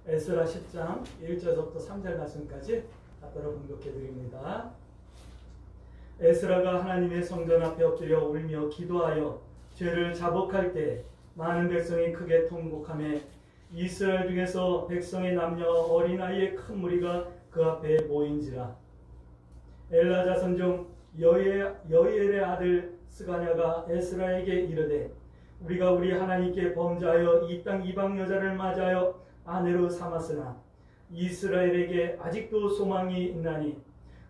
에스라 10장 1절부터 3절 말씀까지 따로 공독해 드립니다. 에스라가 하나님의 성전 앞에 엎드려 울며 기도하여 죄를 자복할 때 많은 백성이 크게 통곡하며 이스라엘 중에서 백성의 남녀 어린아이의 큰 무리가 그 앞에 모인지라. 엘라 자손 중 여이엘의 아들 스가냐가 에스라에게 이르되 우리가 우리 하나님께 범죄하여 이 땅 이방 여자를 맞이하여 아내로 삼았으나 이스라엘에게 아직도 소망이 있나니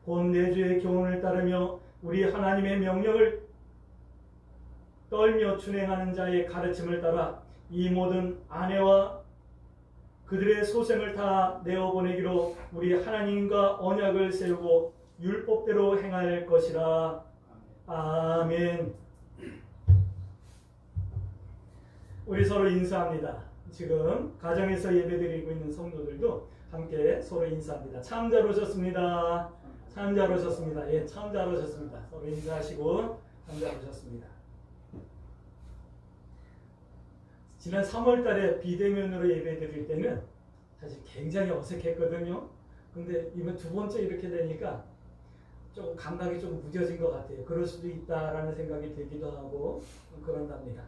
곧 내 주의 교훈을 따르며 우리 하나님의 명령을 떨며 준행하는 자의 가르침을 따라 이 모든 아내와 그들의 소생을 다 내어보내기로 우리 하나님과 언약을 세우고 율법대로 행할 것이라. 아멘. 우리 서로 인사합니다. 지금 가정에서 예배드리고 있는 성도들도 함께 서로 인사합니다. 참 잘 오셨습니다. 참 잘 오셨습니다. 예, 참 잘 오셨습니다. 서로 인사하시고 참 잘 오셨습니다. 지난 3월 달에 비대면으로 예배드릴 때는 사실 굉장히 어색했거든요. 근데 이번 두 번째 이렇게 되니까 조금 감각이 좀 무뎌진 것 같아요. 그럴 수도 있다라는 생각이 들기도 하고 그런답니다.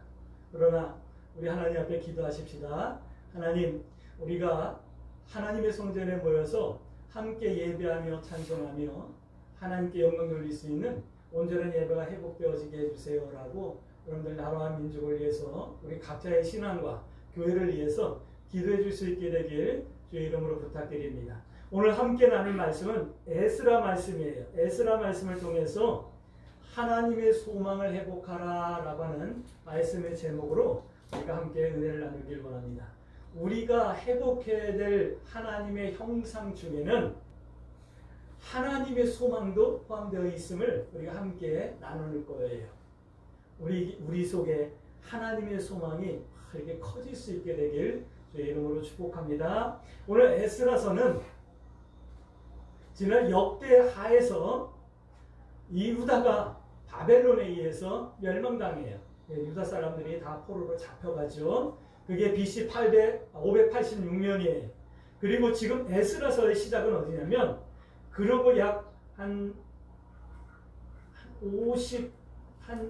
그러나 우리 하나님 앞에 기도하십시다. 하나님, 우리가 하나님의 성전에 모여서 함께 예배하며 찬송하며 하나님께 영광 돌릴 수 있는 온전한 예배가 회복되어지게 해주세요라고 여러분들 나라와 민족을 위해서 우리 각자의 신앙과 교회를 위해서 기도해 줄 수 있게 되길 주의 이름으로 부탁드립니다. 오늘 함께 나눌 말씀은 에스라 말씀이에요. 에스라 말씀을 통해서 하나님의 소망을 회복하라 라고 하는 말씀의 제목으로 우리가 함께 은혜를 나누길 원합니다. 우리가 회복해야 될 하나님의 형상 중에는 하나님의 소망도 포함되어 있음을 우리가 함께 나눌 거예요. 우리 속에 하나님의 소망이 이렇게 커질 수 있게 되길 주의 이름으로 축복합니다. 오늘 에스라서는 지난 역대하에서 이 유다가 바벨론에 의해서 멸망당해요. 유다 사람들이 다 포로로 잡혀가죠. 그게 BC 586년이에요. 그리고 지금 에스라서의 시작은 어디냐면 그러고 약 한 5,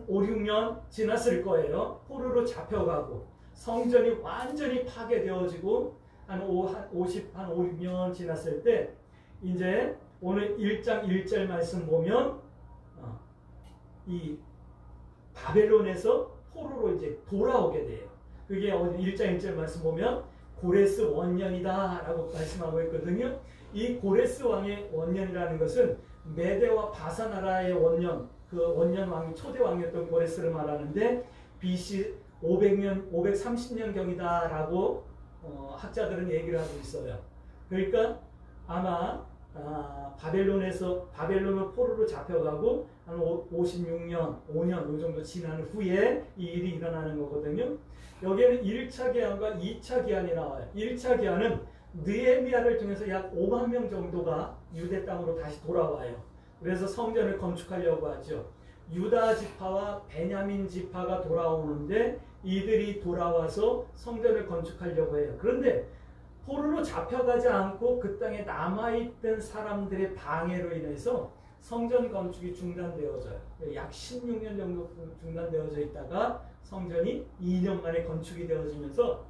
6년 지났을 거예요. 포로로 잡혀가고 성전이 완전히 파괴되어지고 한 5, 6년 지났을 때 이제 오늘 1장 1절 말씀 보면 이 바벨론에서 포로로 이제 돌아오게 돼요. 그게 1장 1절 말씀 보면 고레스 원년이다 라고 말씀하고 있거든요. 이 고레스 왕의 원년이라는 것은 메대와 바사 나라의 원년, 그 원년 왕이 초대 왕이었던 고레스를 말하는데 BC 530년경이다 라고 학자들은 얘기를 하고 있어요. 그러니까 아마 바벨론을 포로로 잡혀가고 한 56년, 5년 이 정도 지난 후에 이 일이 일어나는 거거든요. 여기에는 1차 기한과 2차 기한이 나와요. 1차 기한은 느헤미야를 통해서 약 5만 명 정도가 유대 땅으로 다시 돌아와요. 그래서 성전을 건축하려고 하죠. 유다 지파와 베냐민 지파가 돌아오는데 이들이 돌아와서 성전을 건축하려고 해요. 그런데 포로로 잡혀가지 않고 그 땅에 남아있던 사람들의 방해로 인해서 성전 건축이 중단되어져요. 약 16년 정도 중단되어져 있다가 성전이 2년 만에 건축이 되어지면서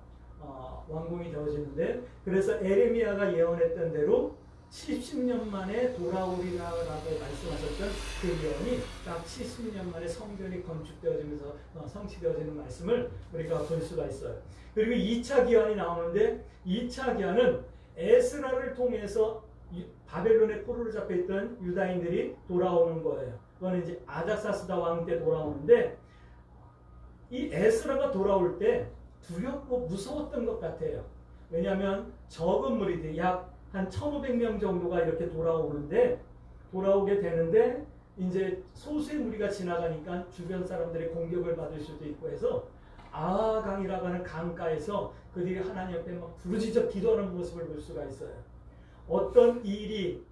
완공이 되어지는데, 그래서 에레미야가 예언했던 대로 70년 만에 돌아오리라고 말씀하셨던 그 예언이 딱 70년 만에 성전이 건축되어지면서 성취되어지는 말씀을 우리가 볼 수가 있어요. 그리고 2차 기한이 나오는데 2차 기한은 에스라를 통해서 바벨론의 포로로 잡혀있던 유다인들이 돌아오는 거예요. 그거는 이제 아닥사스다 왕 때 돌아오는데 이 에스라가 돌아올 때 두렵고 무서웠던 것 같아요. 왜냐하면 적은 무리들 약 한 1,500명 정도가 이렇게 돌아오게 되는데 이제 소수의 무리가 지나가니까 주변 사람들의 공격을 받을 수도 있고 해서 아하강이라고 하는 강가에서 그들이 하나님 앞에 막 부르짖어 기도하는 모습을 볼 수가 있어요. 어떤 일이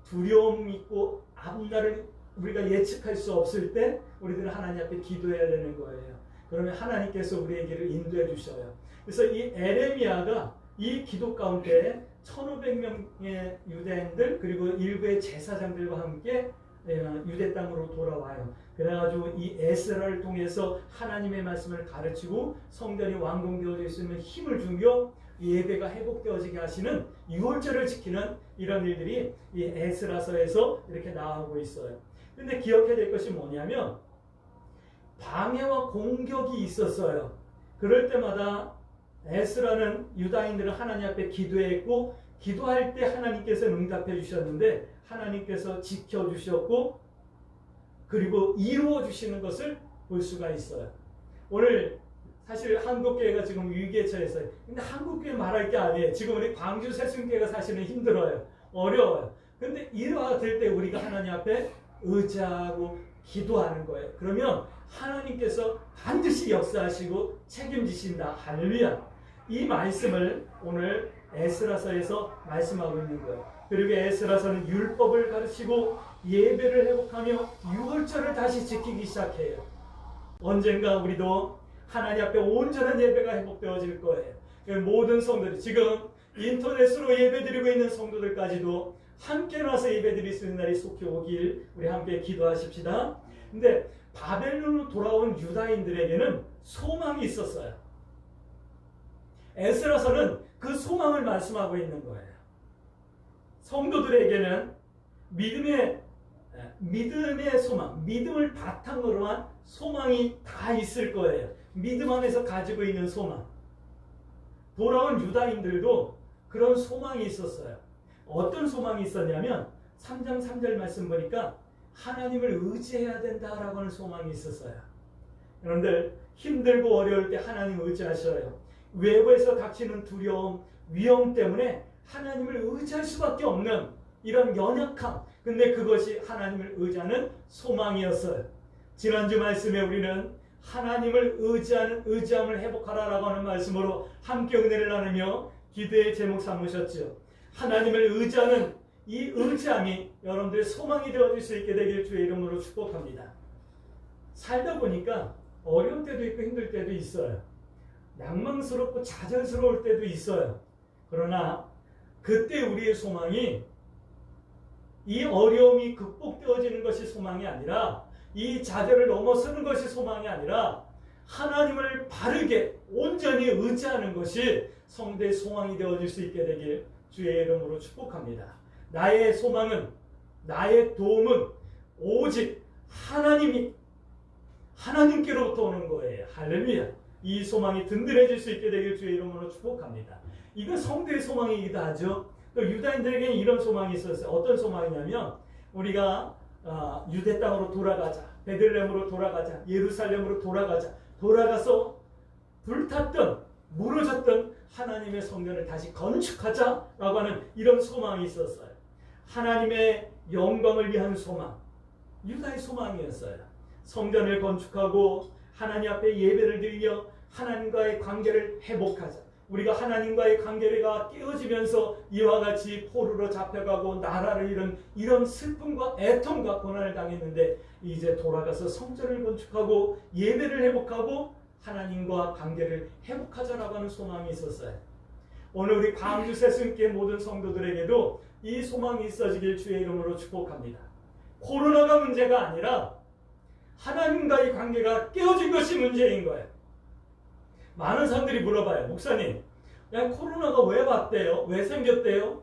두려움 있고 앞날을 우리가 예측할 수 없을 때 우리들은 하나님 앞에 기도해야 되는 거예요. 그러면 하나님께서 우리에게를 인도해 주셔요. 그래서 이 에레미야가 이 기도 가운데 1500명의 유대인들 그리고 일부의 제사장들과 함께 유대 땅으로 돌아와요. 그래가지고 이 에스라를 통해서 하나님의 말씀을 가르치고 성전이 완공되어질 수 있는 힘을 주며 예배가 회복되어지게 하시는 유월절을 지키는 이런 일들이 이 에스라서에서 이렇게 나오고 있어요. 근데 기억해야 될 것이 뭐냐면 방해와 공격이 있었어요. 그럴 때마다 에스라는 유다인들은 하나님 앞에 기도했고 기도할 때 하나님께서 응답해 주셨는데 하나님께서 지켜주셨고 그리고 이루어 주시는 것을 볼 수가 있어요. 오늘 사실 한국교회가 지금 위기에 처했어요. 근데 한국교회 말할 게 아니에요. 지금 우리 광주 새순교회가 사실은 힘들어요. 어려워요. 근데 이러할 때 우리가 하나님 앞에 의지하고 기도하는 거예요. 그러면 하나님께서 반드시 역사하시고 책임지신다. 할렐루야. 이 말씀을 오늘 에스라서에서 말씀하고 있는 거예요. 그리고 에스라서는 율법을 가르치고 예배를 회복하며 유월절을 다시 지키기 시작해요. 언젠가 우리도 하나님 앞에 온전한 예배가 회복되어질 거예요. 모든 성도들 지금 인터넷으로 예배드리고 있는 성도들까지도 함께 나서 예배드릴 수 있는 날이 속히 오길 우리 함께 기도하십시다. 근데 바벨론으로 돌아온 유다인들에게는 소망이 있었어요. 에스라서는 그 소망을 말씀하고 있는 거예요. 성도들에게는 믿음의 소망, 믿음을 바탕으로 한 소망이 다 있을 거예요. 믿음 안에서 가지고 있는 소망. 돌아온 유다인들도 그런 소망이 있었어요. 어떤 소망이 있었냐면 3장 3절 말씀 보니까 하나님을 의지해야 된다라고 하는 소망이 있었어요. 여러분들 힘들고 어려울 때 하나님 의지하셔요. 외부에서 닥치는 두려움, 위험 때문에 하나님을 의지할 수밖에 없는 이런 연약함. 근데 그것이 하나님을 의지하는 소망이었어요. 지난주 말씀에 우리는 하나님을 의지함을 회복하라라고 하는 말씀으로 함께 은혜를 나누며 기도의 제목 삼으셨죠. 하나님을 의지하는 이 의지함이 여러분들의 소망이 되어질 수 있게 되길 주의 이름으로 축복합니다. 살다 보니까 어려울 때도 있고 힘들 때도 있어요. 낭망스럽고 좌절스러울 때도 있어요. 그러나 그때 우리의 소망이 이 어려움이 극복되어지는 것이 소망이 아니라 이 좌절을 넘어서는 것이 소망이 아니라 하나님을 바르게 온전히 의지하는 것이 성도의 소망이 되어질 수 있게 되길 주의 이름으로 축복합니다. 나의 소망은, 나의 도움은 오직 하나님께로부터 오는 거예요. 할렐루야. 이 소망이 든든해질 수 있게 되길 주의 이름으로 축복합니다. 이건 성도의 소망이기도 하죠. 또 유다인들에게는 이런 소망이 있었어요. 어떤 소망이냐면 우리가 유대 땅으로 돌아가자, 베들레헴으로 돌아가자, 예루살렘으로 돌아가서 불탔던 무너졌던 하나님의 성전을 다시 건축하자라고 하는 이런 소망이 있었어요. 하나님의 영광을 위한 소망, 유다의 소망이었어요. 성전을 건축하고 하나님 앞에 예배를 드리며 하나님과의 관계를 회복하자. 우리가 하나님과의 관계가 깨어지면서 이와 같이 포로로 잡혀가고 나라를 잃은 이런 슬픔과 애통과 고난을 당했는데 이제 돌아가서 성전을 건축하고 예배를 회복하고 하나님과 관계를 회복하자라고 하는 소망이 있었어요. 오늘 우리 광주 새순교회 모든 성도들에게도 이 소망이 있어지길 주의 이름으로 축복합니다. 코로나가 문제가 아니라 하나님과의 관계가 깨어진 것이 문제인 거예요. 많은 사람들이 물어봐요. 목사님, 코로나가 왜 왔대요? 왜 생겼대요?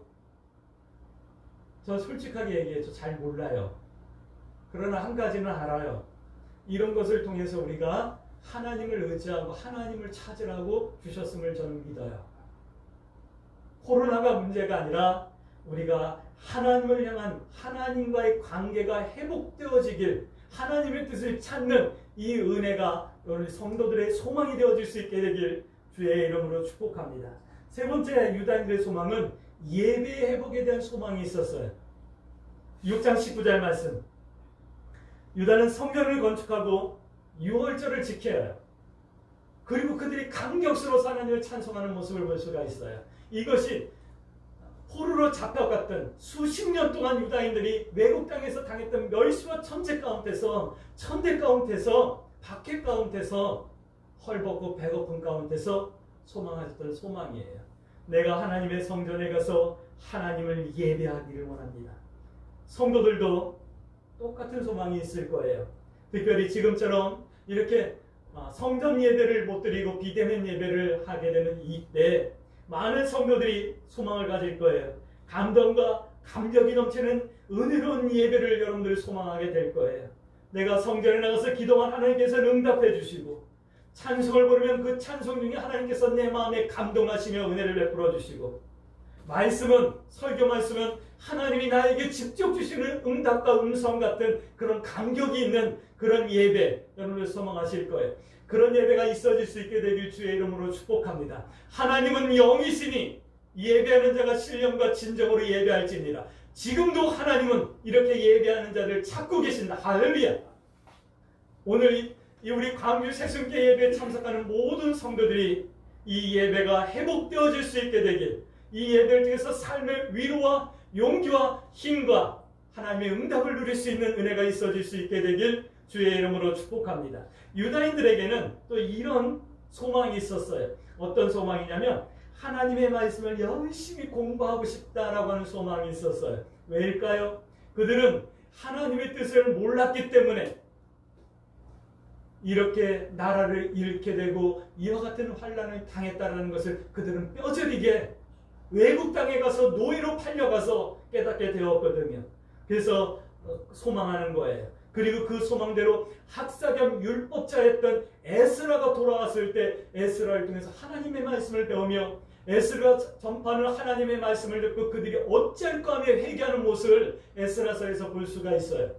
저 솔직하게 얘기해서 잘 몰라요. 그러나 한 가지는 알아요. 이런 것을 통해서 우리가 하나님을 의지하고 하나님을 찾으라고 주셨음을 저는 믿어요. 코로나가 문제가 아니라 우리가 하나님을 향한 하나님과의 관계가 회복되어지길, 하나님의 뜻을 찾는 이 은혜가 우리 성도들의 소망이 되어질 수 있게 되길 주의 이름으로 축복합니다. 세 번째 유다인들의 소망은 예배 회복에 대한 소망이 있었어요. 6장 19절 말씀. 유다는 성전을 건축하고 유월절을 지켜야 해요. 그리고 그들이 감격스러워서 하나님을 찬송하는 모습을 볼 수가 있어요. 이것이 포로로 잡혀갔던 수십 년 동안 유다인들이 외국 땅에서 당했던 멸시와 천대 가운데서 박해 가운데서 헐벗고 배고픈 가운데서 소망하셨던 소망이에요. 내가 하나님의 성전에 가서 하나님을 예배하기를 원합니다. 성도들도 똑같은 소망이 있을 거예요. 특별히 지금처럼 이렇게 성전 예배를 못 드리고 비대면 예배를 하게 되는 이때 많은 성도들이 소망을 가질 거예요. 감동과 감격이 넘치는 은혜로운 예배를 여러분들 소망하게 될 거예요. 내가 성전에 나가서 기도한 하나님께서 응답해 주시고 찬송을 부르면 그 찬송 중에 하나님께서 내 마음에 감동하시며 은혜를 베풀어 주시고 말씀은 설교 말씀은 하나님이 나에게 직접 주시는 응답과 음성 같은 그런 감격이 있는 그런 예배 여러분들 소망하실 거예요. 그런 예배가 있어질 수 있게 되길 주의 이름으로 축복합니다. 하나님은 영이시니 예배하는 자가 신령과 진정으로 예배할지니라. 지금도 하나님은 이렇게 예배하는 자를 찾고 계신다. 할렐루야. 오늘 우리 광주 새순교 예배에 참석하는 모든 성도들이 이 예배가 회복되어질 수 있게 되길, 이 예배를 통해서 삶의 위로와 용기와 힘과 하나님의 응답을 누릴 수 있는 은혜가 있어질 수 있게 되길 주의 이름으로 축복합니다. 유다인들에게는 또 이런 소망이 있었어요. 어떤 소망이냐면 하나님의 말씀을 열심히 공부하고 싶다라고 하는 소망이 있었어요. 왜일까요? 그들은 하나님의 뜻을 몰랐기 때문에 이렇게 나라를 잃게 되고 이와 같은 환난을 당했다는 것을 그들은 뼈저리게 외국 땅에 가서 노예로 팔려가서 깨닫게 되었거든요. 그래서 소망하는 거예요. 그리고 그 소망대로 학사 겸 율법자였던 에스라가 돌아왔을 때 에스라를 통해서 하나님의 말씀을 배우며 에스라 전파하는 하나님의 말씀을 듣고 그들이 어찌할까 하며 회개하는 모습을 에스라서에서 볼 수가 있어요.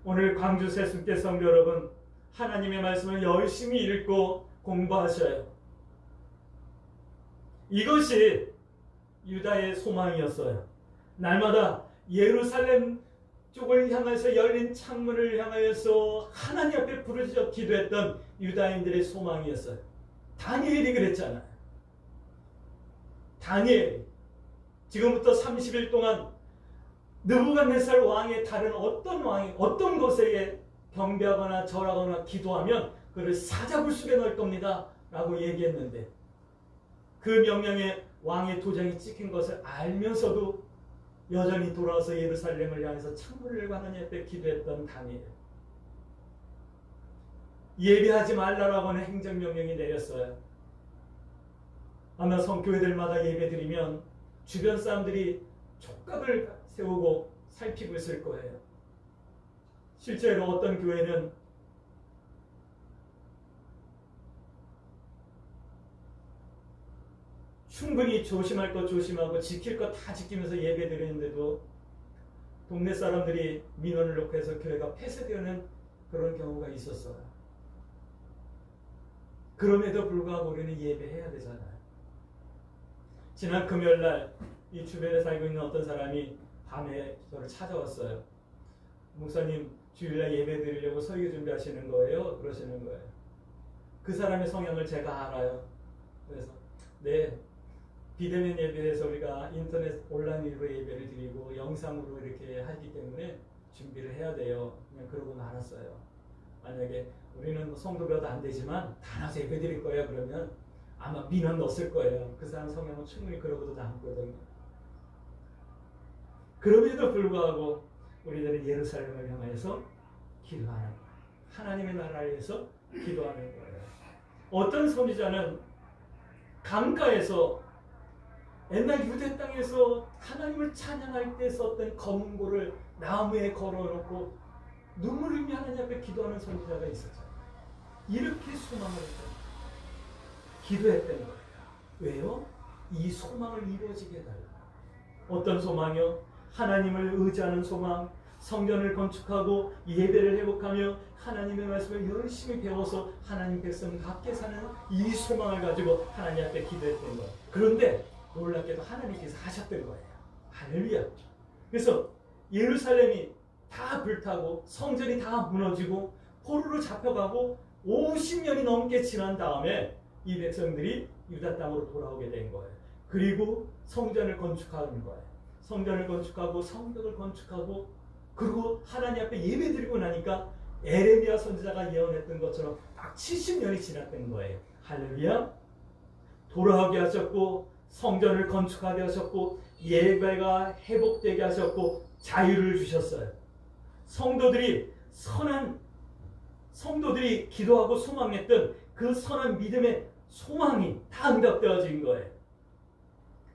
오늘 광주 새순교 성도 여러분, 하나님의 말씀을 열심히 읽고 공부하셔요. 이것이 유다의 소망이었어요. 날마다 예루살렘 쪽을 향해서 열린 창문을 향하여서 하나님 앞에 부르짖어 기도했던 유다인들의 소망이었어요. 다니엘이 그랬잖아요. 다니엘 지금부터 30일 동안 느부갓네살 왕의 다른 어떤 왕이 어떤 곳에 경배하거나 절하거나 기도하면 그를 사자굴 속에 넣을 겁니다 라고 얘기했는데 그 명령에 왕의 도장이 찍힌 것을 알면서도 여전히 돌아와서 예루살렘을 향해서 창문을 열고 하나님 앞에 기도했던 다니엘. 예배하지 말라라고 하는 행정명령이 내렸어요. 아마 성교회들마다 예배드리면 주변 사람들이 촉각을 세우고 살피고 있을 거예요. 실제로 어떤 교회는 충분히 조심할 것 조심하고 지킬 것 다 지키면서 예배 드리는데도 동네 사람들이 민원을 놓고 해서 교회가 폐쇄되는 그런 경우가 있었어요. 그럼에도 불구하고 우리는 예배해야 되잖아요. 지난 금요일날 이 주변에 살고 있는 어떤 사람이 밤에 저를 찾아왔어요. 목사님 주일날 예배 드리려고 설교 준비하시는 거예요? 그러시는 거예요. 그 사람의 성향을 제가 알아요. 그래서 네, 비대면 예배에서 우리가 인터넷 온라인으로 예배를 드리고 영상으로 이렇게 하기 때문에 준비를 해야 돼요. 그냥 그러고 말았어요. 만약에 우리는 성도별도 안 되지만 다 나서 예배 드릴 거예요. 그러면 아마 민원 넣었을 거예요. 그 사람 성향은 충분히 그러고도 남거든요. 그럼에도 불구하고 우리들은 예루살렘을 향해서 기도하는 거예요. 하나님의 나라를 위해서 기도하는 거예요. 어떤 선지자는 강가에서 옛날 유대 땅에서 하나님을 찬양할 때 썼던 검은고를 나무에 걸어놓고 눈물을 흘리며 하나님 앞에 기도하는 선지자가 있었잖아요. 이렇게 소망을 했던 기도했던 거예요. 왜요? 이 소망을 이루어지게 해달라. 어떤 소망이요? 하나님을 의지하는 소망, 성전을 건축하고 예배를 회복하며 하나님의 말씀을 열심히 배워서 하나님 백성답게 사는 이 소망을 가지고 하나님 앞에 기도했던 거예요. 그런데 놀랍게도 하나님께서 하셨던 거예요. 할렐루야. 그래서 예루살렘이 다 불타고 성전이 다 무너지고 포로로 잡혀가고 50년이 넘게 지난 다음에 이 백성들이 유다 땅으로 돌아오게 된 거예요. 그리고 성전을 건축하는 거예요. 성전을 건축하고 성벽을 건축하고 그리고 하나님 앞에 예배드리고 나니까 에레미야 선지자가 예언했던 것처럼 딱 70년이 지났던 거예요. 할렐루야. 돌아오게 하셨고 성전을 건축하게 하셨고 예배가 회복되게 하셨고 자유를 주셨어요. 성도들이 기도하고 소망했던 그 선한 믿음의 소망이 다 응답되어진 거예요.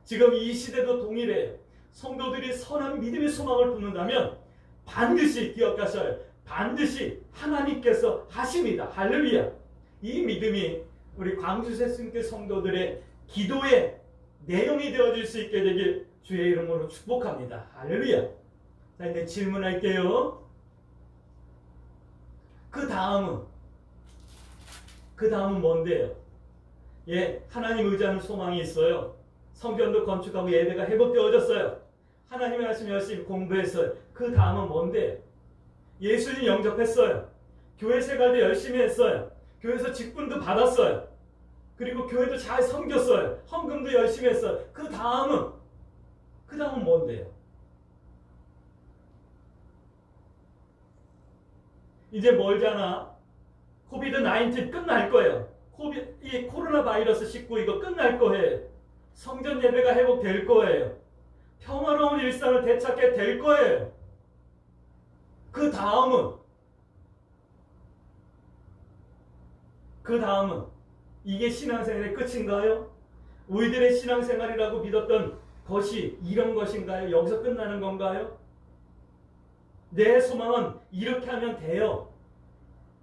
지금 이 시대도 동일해요. 성도들이 선한 믿음의 소망을 품는다면 반드시 기억하셔요. 반드시 하나님께서 하십니다. 할렐루야. 이 믿음이 우리 광주새순교 성도들의 기도의 내용이 되어질 수 있게 되길 주의 이름으로 축복합니다. 할렐루야. 자, 이제 질문할게요. 그 다음은 뭔데요? 예, 하나님 의지하는 소망이 있어요. 성전도 건축하고 예배가 회복되어졌어요. 하나님의 말씀 열심히 공부했어요. 그 다음은 뭔데? 예수님 영접했어요. 교회 생활도 열심히 했어요. 교회에서 직분도 받았어요. 그리고 교회도 잘 섬겼어요. 헌금도 열심히 했어요. 그 다음은 뭔데요? 이제 멀잖아. 코비드-19 끝날 거예요. 이 코로나 바이러스 19 이거 끝날 거예요. 성전 예배가 회복될 거예요. 평화로운 일상을 되찾게 될 거예요. 그 다음은 이게 신앙생활의 끝인가요? 우리들의 신앙생활이라고 믿었던 것이 이런 것인가요? 여기서 끝나는 건가요? 내 소망은 이렇게 하면 돼요.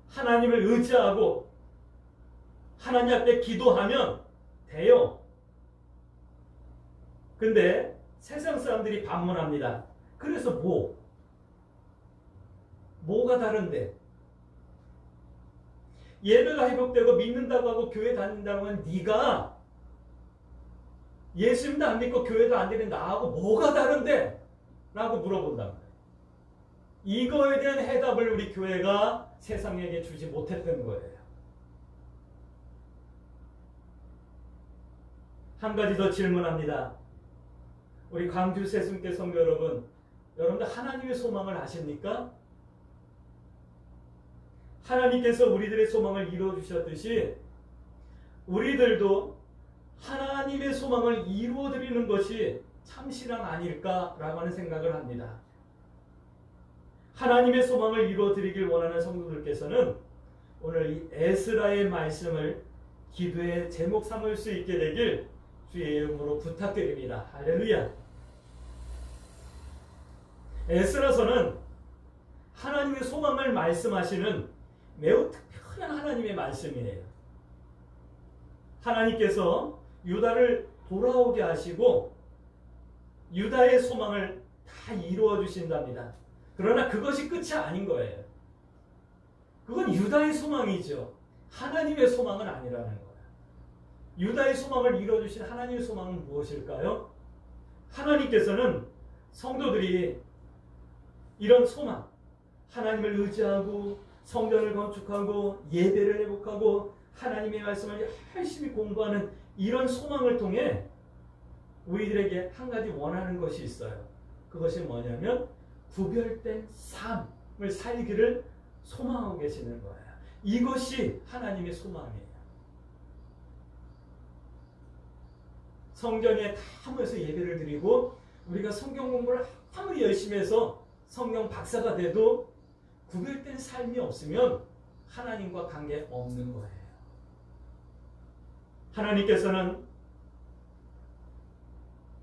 하나님을 의지하고 하나님 앞에 기도하면 돼요. 근데 세상 사람들이 반문합니다. 그래서 뭐가 다른데? 예배가 회복되고 믿는다고 하고 교회 다닌다고 하면 네가 예수님도 안 믿고 교회도 안 다니는 나하고 뭐가 다른데? 라고 물어본단 말이에요. 이거에 대한 해답을 우리 교회가 세상에게 주지 못했던 거예요. 한 가지 더 질문합니다. 우리 광주새순교 성도 여러분들 하나님의 소망을 아십니까? 하나님께서 우리들의 소망을 이루어주셨듯이 우리들도 하나님의 소망을 이루어드리는 것이 참 신앙 아닐까라고 하는 생각을 합니다. 하나님의 소망을 이루어드리길 원하는 성도들께서는 오늘 이 에스라의 말씀을 기도의 제목 삼을 수 있게 되길 주의 이름으로 부탁드립니다. 할렐루야. 에스라서는 하나님의 소망을 말씀하시는 매우 특별한 하나님의 말씀이에요. 하나님께서 유다를 돌아오게 하시고 유다의 소망을 다 이루어 주신답니다. 그러나 그것이 끝이 아닌 거예요. 그건 유다의 소망이죠. 하나님의 소망은 아니라는 거예요. 유다의 소망을 이루어 주신 하나님의 소망은 무엇일까요? 하나님께서는 성도들이 이런 소망, 하나님을 의지하고 성전을 건축하고 예배를 회복하고 하나님의 말씀을 열심히 공부하는 이런 소망을 통해 우리들에게 한 가지 원하는 것이 있어요. 그것이 뭐냐면 구별된 삶을 살기를 소망하고 계시는 거예요. 이것이 하나님의 소망이에요. 성전에 다 모여서 예배를 드리고 우리가 성경 공부를 아무리 열심히 해서 성경 박사가 돼도 구별된 삶이 없으면 하나님과 관계 없는 거예요. 하나님께서는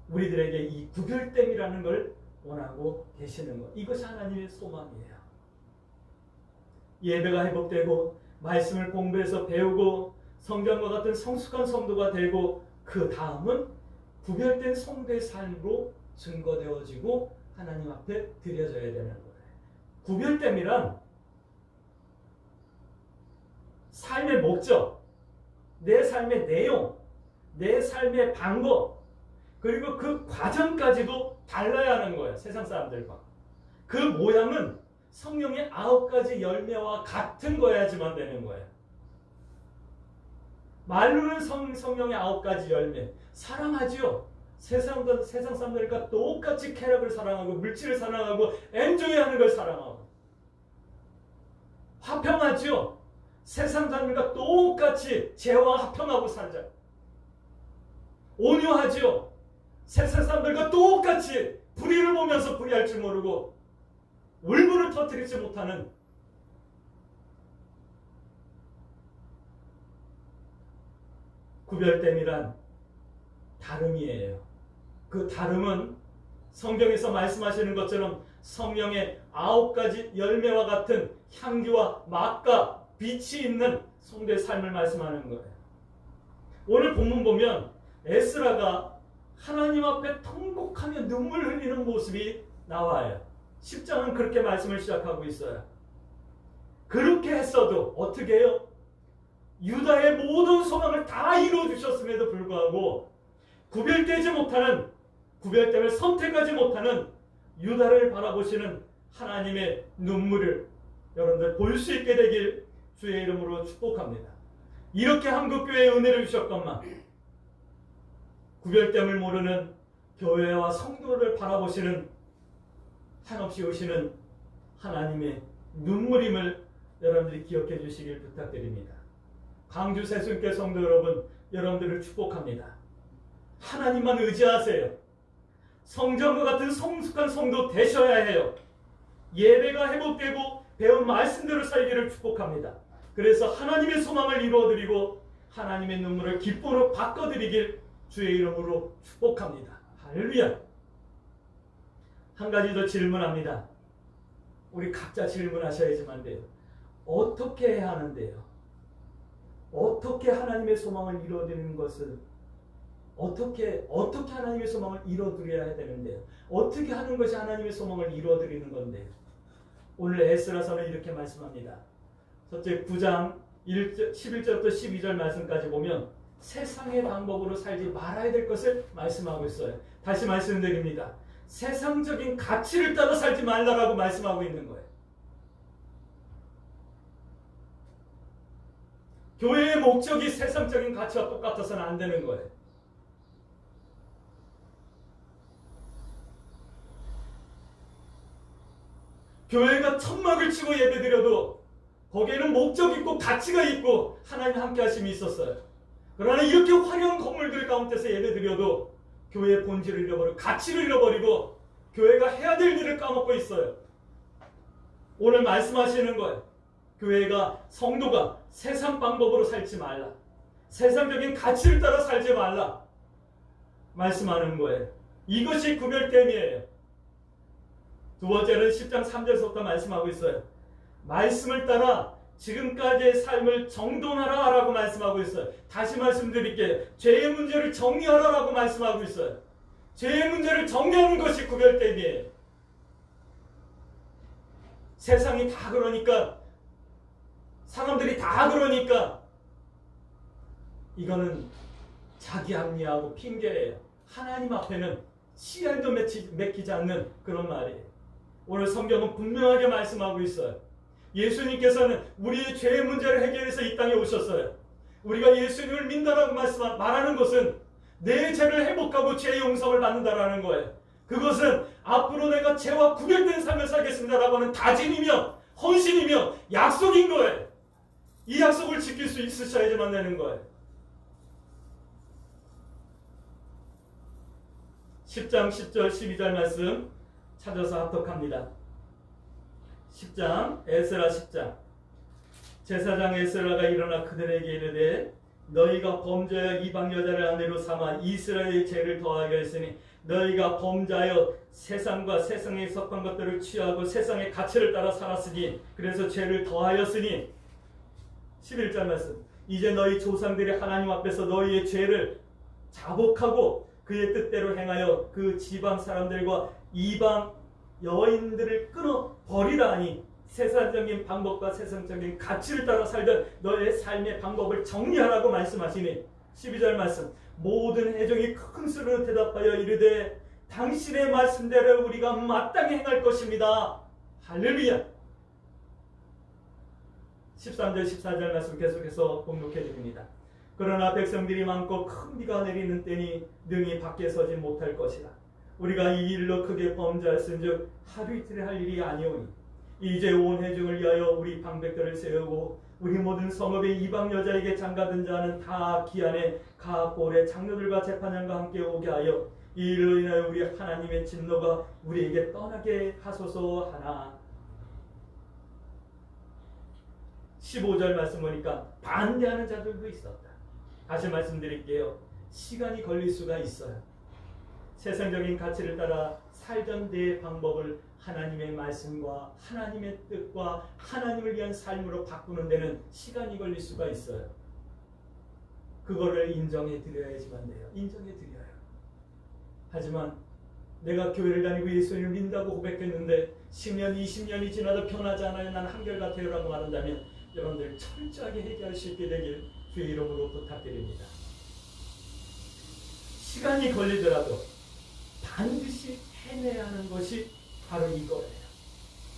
우리들에게 이 구별됨이라는 걸 원하고 계시는 것. 이것이 하나님의 소망이에요. 예배가 회복되고 말씀을 공부해서 배우고 성전과 같은 성숙한 성도가 되고 그 다음은 구별된 성도의 삶으로 증거되어지고 하나님 앞에 드려져야 되는 거예요. 구별됨이란 삶의 목적, 내 삶의 내용, 내 삶의 방법, 그리고 그 과정까지도 달라야 하는 거예요. 세상 사람들과. 그 모양은 성령의 9가지 열매와 같은 거야지만 되는 거예요. 말로는 성령의 9가지 열매. 사랑하지요. 세상 사람들과 똑같이 쾌락을 사랑하고 물질을 사랑하고 엔조이하는 걸 사랑하고 화평하지요. 세상 사람들과 똑같이 재와 화평하고 살자. 온유하지요. 세상 사람들과 똑같이 불의를 보면서 불의할 줄 모르고 울분을 터뜨리지 못하는 구별됨이란 다름이에요. 그 다름은 성경에서 말씀하시는 것처럼 성령의 9가지 열매와 같은 향기와 맛과 빛이 있는 성도의 삶을 말씀하는 거예요. 오늘 본문 보면 에스라가 하나님 앞에 통곡하며 눈물 흘리는 모습이 나와요. 10장은 그렇게 말씀을 시작하고 있어요. 그렇게 했어도 어떻게 해요? 유다의 모든 소망을 다 이루어주셨음에도 불구하고 구별되지 못하는, 구별됨을 선택하지 못하는 유다를 바라보시는 하나님의 눈물을 여러분들 볼 수 있게 되길 주의 이름으로 축복합니다. 이렇게 한국교회에 은혜를 주셨건만 구별됨을 모르는 교회와 성도를 바라보시는 한없이 오시는 하나님의 눈물임을 여러분들이 기억해 주시길 부탁드립니다. 광주 새순교 성도 여러분, 여러분들을 축복합니다. 하나님만 의지하세요. 성전과 같은 성숙한 성도 되셔야 해요. 예배가 회복되고 배운 말씀대로 살기를 축복합니다. 그래서 하나님의 소망을 이루어드리고 하나님의 눈물을 기쁨으로 바꿔드리길 주의 이름으로 축복합니다. 할렐루야. 한 가지 더 질문합니다. 우리 각자 질문하셔야지만 돼요. 어떻게 해야 하는데요? 어떻게 하나님의 소망을 이루어드리는 것을 어떻게 하나님의 소망을 이루어드려야 되는데요? 어떻게 하는 것이 하나님의 소망을 이루어드리는 건데요? 오늘 에스라서는 이렇게 말씀합니다. 첫째 9장 11절부터 12절 말씀까지 보면 세상의 방법으로 살지 말아야 될 것을 말씀하고 있어요. 다시 말씀드립니다. 세상적인 가치를 따라 살지 말라라고 말씀하고 있는 거예요. 교회의 목적이 세상적인 가치와 똑같아서는 안 되는 거예요. 교회가 천막을 치고 예배드려도 거기에는 목적 있고 가치가 있고 하나님 함께 하심이 있었어요. 그러나 이렇게 화려한 건물들 가운데서 예배드려도 교회의 본질을 잃어버리고 가치를 잃어버리고 교회가 해야 될 일을 까먹고 있어요. 오늘 말씀하시는 거예요. 교회가, 성도가 세상 방법으로 살지 말라. 세상적인 가치를 따라 살지 말라. 말씀하는 거예요. 이것이 구별됨이에요. 두 번째는 10장 3절부터 말씀하고 있어요. 말씀을 따라 지금까지의 삶을 정돈하라 라고 말씀하고 있어요. 다시 말씀드릴게요. 죄의 문제를 정리하라 라고 말씀하고 있어요. 죄의 문제를 정리하는 것이 구별됨이에요. 세상이 다 그러니까, 사람들이 다 그러니까 이거는 자기 합리하고 핑계예요. 하나님 앞에는 씨알도 맺히지 않는 그런 말이에요. 오늘 성경은 분명하게 말씀하고 있어요. 예수님께서는 우리의 죄의 문제를 해결해서 이 땅에 오셨어요. 우리가 예수님을 믿는다라고 말하는 것은 내 죄를 회복하고 죄의 용서를 받는다라는 거예요. 그것은 앞으로 내가 죄와 구별된 삶을 살겠습니다라고 하는 다짐이며 헌신이며 약속인 거예요. 이 약속을 지킬 수 있으셔야지만 되는 거예요. 10장 10절 12절 말씀 찾아서 합독합니다. 10장 에스라 10장 제사장 에스라가 일어나 그들에게 이르되 너희가 범죄하여 이방 여자를 아내로 삼아 이스라엘의 죄를 더하게 했으니 너희가 범죄하여 세상과 세상에 속한 것들을 취하고 세상의 가치를 따라 살았으니 그래서 죄를 더하였으니 11절 말씀 이제 너희 조상들이 하나님 앞에서 너희의 죄를 자복하고 그의 뜻대로 행하여 그 지방 사람들과 이방 여인들을 끊어 버리라 하니 세상적인 방법과 세상적인 가치를 따라 살던 너의 삶의 방법을 정리하라고 말씀하시니 12절 말씀 모든 회중이 큰 소리로 대답하여 이르되 당신의 말씀대로 우리가 마땅히 행할 것입니다. 할렐루야. 13절 14절 말씀 계속해서 봉독해 드립니다. 그러나 백성들이 많고 큰 비가 내리는 때니 능히 밖에 서지 못할 것이라. 우리가 이 일로 크게 범죄할진즉 하루 이틀에 할 일이 아니오니 이제 온 회중을 위하여 우리 방백들을 세우고 우리 모든 성읍의 이방 여자에게 장가든 자는 다 기한에 가꼴의 장로들과 재판장과 함께 오게 하여 이 일로 인하여 우리 하나님의 진노가 우리에게 떠나게 하소서 하나. 15절 말씀 보니까 반대하는 자들도 있었다. 다시 말씀드릴게요. 시간이 걸릴 수가 있어요. 세상적인 가치를 따라 살던 내 방법을 하나님의 말씀과 하나님의 뜻과 하나님을 위한 삶으로 바꾸는 데는 시간이 걸릴 수가 있어요. 그거를 인정해 드려야지만 돼요. 인정해 드려요. 하지만 내가 교회를 다니고 예수님을 믿는다고 고백했는데 10년, 20년이 지나도 변하지 않아요. 나는 한결같아요 라고 말한다면 여러분들 철저하게 해결할 수 있게 되길 주의 이름으로 부탁드립니다. 시간이 걸리더라도 반드시 해내야 하는 것이 바로 이거예요.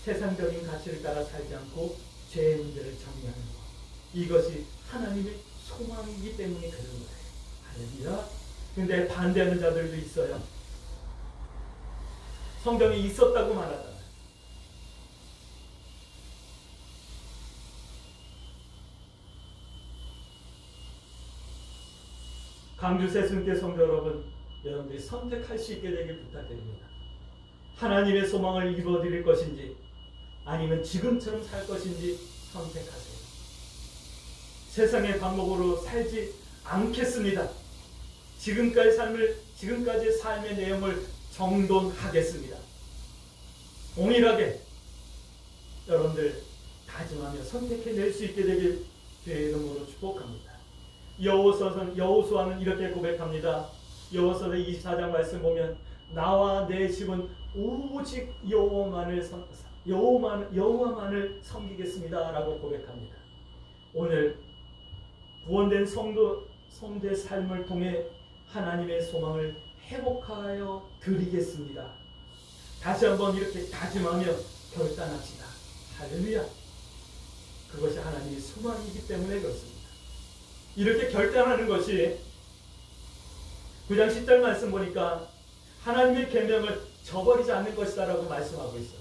세상적인 가치를 따라 살지 않고 죄의 문제를 정리하는 것. 이것이 하나님의 소망이기 때문에 그런 거예요. 할렐루야. 근데 반대하는 자들도 있어요. 성경에 있었다고 말하잖아요. 강주 세순교 성도 여러분, 여러분들이 선택할 수 있게 되길 부탁드립니다. 하나님의 소망을 이루어드릴 것인지 아니면 지금처럼 살 것인지 선택하세요. 세상의 방법으로 살지 않겠습니다. 지금까지의 삶의 내용을 정돈하겠습니다. 동일하게 여러분들 다짐하며 선택해낼 수 있게 되길 주의 이름으로 축복합니다. 여호수아는 이렇게 고백합니다. 여호수아 24장 말씀 보면 나와 내 집은 오직 여호와만을 섬기겠습니다 라고 고백합니다. 오늘 구원된 성도의 삶을 통해 하나님의 소망을 회복하여 드리겠습니다. 다시 한번 이렇게 다짐하며 결단합시다. 할렐루야. 그것이 하나님의 소망이기 때문에 그렇습니다. 이렇게 결단하는 것이 9장 10절 말씀 보니까 하나님의 계명을 저버리지 않는 것이다 라고 말씀하고 있어요.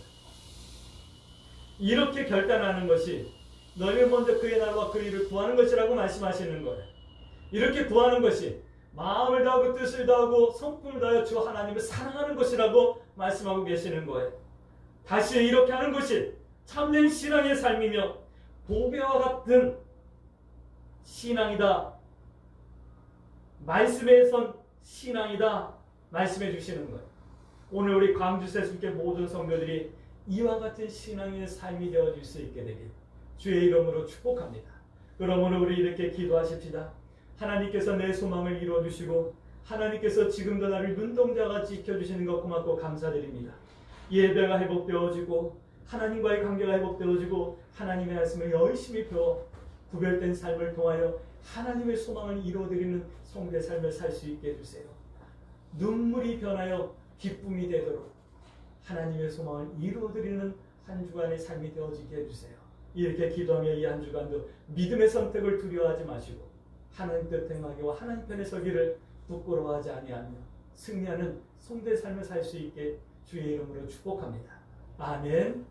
이렇게 결단하는 것이 너희는 먼저 그의 나라와 그 일을 구하는 것이라고 말씀하시는 거예요. 이렇게 구하는 것이 마음을 다하고 뜻을 다하고 성품을 다하여 주 하나님을 사랑하는 것이라고 말씀하고 계시는 거예요. 다시 이렇게 하는 것이 참된 신앙의 삶이며 보배와 같은 신앙이다. 말씀에 선 신앙이다. 말씀해 주시는 거예요. 오늘 우리 광주 세순교 모든 성도들이 이와 같은 신앙의 삶이 되어질 수 있게 되길 주의 이름으로 축복합니다. 그러므로 우리 이렇게 기도하십시다. 하나님께서 내 소망을 이루어주시고 하나님께서 지금도 나를 눈동자같이 지켜주시는 것 고맙고 감사드립니다. 예배가 회복되어지고 하나님과의 관계가 회복되어지고 하나님의 말씀을 열심히 배워 구별된 삶을 통하여 하나님의 소망을 이루어드리는 성도의 삶을 살 수 있게 해주세요. 눈물이 변하여 기쁨이 되도록 하나님의 소망을 이루어드리는 한 주간의 삶이 되어지게 해주세요. 이렇게 기도하며 이 한 주간도 믿음의 선택을 두려워하지 마시고 하나님 뜻 행하기와 하나님 편에 서기를 부끄러워하지 아니하며 승리하는 성도의 삶을 살 수 있게 주의 이름으로 축복합니다. 아멘.